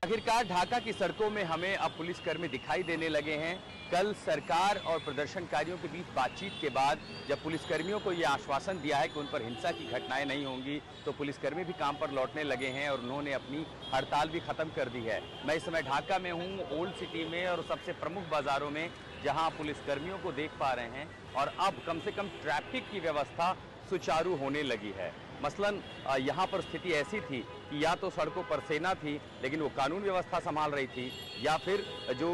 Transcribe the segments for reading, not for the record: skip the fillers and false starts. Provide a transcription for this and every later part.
आखिरकार ढाका की सड़कों में हमें अब पुलिसकर्मी दिखाई देने लगे हैं। कल सरकार और प्रदर्शनकारियों के बीच बातचीत के बाद जब पुलिसकर्मियों को यह आश्वासन दिया है कि उन पर हिंसा की घटनाएं नहीं होंगी, तो पुलिसकर्मी भी काम पर लौटने लगे हैं और उन्होंने अपनी हड़ताल भी खत्म कर दी है। मैं इस समय ढाका में हूं, ओल्ड सिटी में और सबसे प्रमुख बाजारों में, जहां पुलिसकर्मियों को देख पा रहे हैं और अब कम से कम ट्रैफिक की व्यवस्था सुचारू होने लगी है। मसलन यहाँ पर स्थिति ऐसी थी कि या तो सड़कों पर सेना थी लेकिन वो कानून व्यवस्था संभाल रही थी, या फिर जो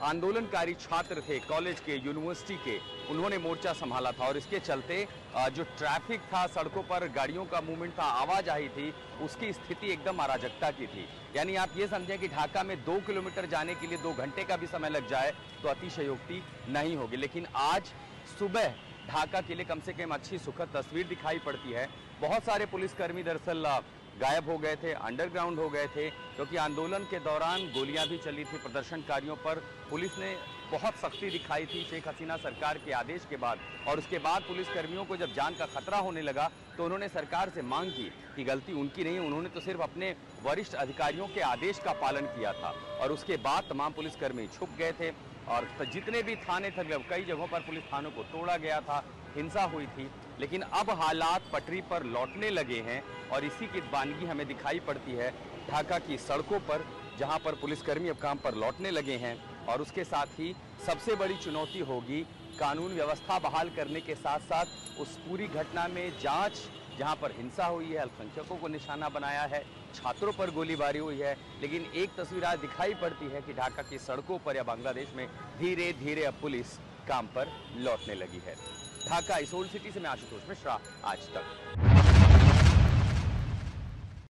आंदोलनकारी छात्र थे कॉलेज के, यूनिवर्सिटी के, उन्होंने मोर्चा संभाला था और इसके चलते जो ट्रैफिक था, सड़कों पर गाड़ियों का मूवमेंट था, आवाजाही थी, उसकी स्थिति एकदम अराजकता की थी। यानी आप ये समझें कि ढाका में 2 किलोमीटर जाने के लिए 2 घंटे का भी समय लग जाए तो अतिशयोक्ति नहीं होगी। लेकिन आज सुबह ढाका के लिए कम से कम अच्छी सुखद तस्वीर दिखाई पड़ती है। बहुत सारे पुलिसकर्मी दरअसल गायब हो गए थे, अंडरग्राउंड हो गए थे, क्योंकि आंदोलन के दौरान गोलियां भी चली थी प्रदर्शनकारियों पर। पुलिस ने बहुत सख्ती दिखाई थी शेख हसीना सरकार के आदेश के बाद, और उसके बाद पुलिसकर्मियों को जब जान का खतरा होने लगा तो उन्होंने सरकार से मांग की कि गलती उनकी नहीं, उन्होंने तो सिर्फ अपने वरिष्ठ अधिकारियों के आदेश का पालन किया था। और उसके बाद तमाम पुलिसकर्मी छुप गए थे और जितने भी थाने थे, कई जगहों पर पुलिस थानों को तोड़ा गया था, हिंसा हुई थी। लेकिन अब हालात पटरी पर लौटने लगे हैं और इसी की दीवानगी हमें दिखाई पड़ती है ढाका की सड़कों पर, जहां पर पुलिसकर्मी अब काम पर लौटने लगे हैं। और उसके साथ ही सबसे बड़ी चुनौती होगी कानून व्यवस्था बहाल करने के साथ साथ उस पूरी घटना में जांच, जहां पर हिंसा हुई है, अल्पसंख्यकों को निशाना बनाया है, छात्रों पर गोलीबारी हुई है। लेकिन एक तस्वीर आज दिखाई पड़ती है कि ढाका की सड़कों पर या बांग्लादेश में धीरे धीरे अब पुलिस काम पर लौटने लगी है। ढाका इस ओल्ड सिटी से मैं आशुतोष मिश्रा, आज तक।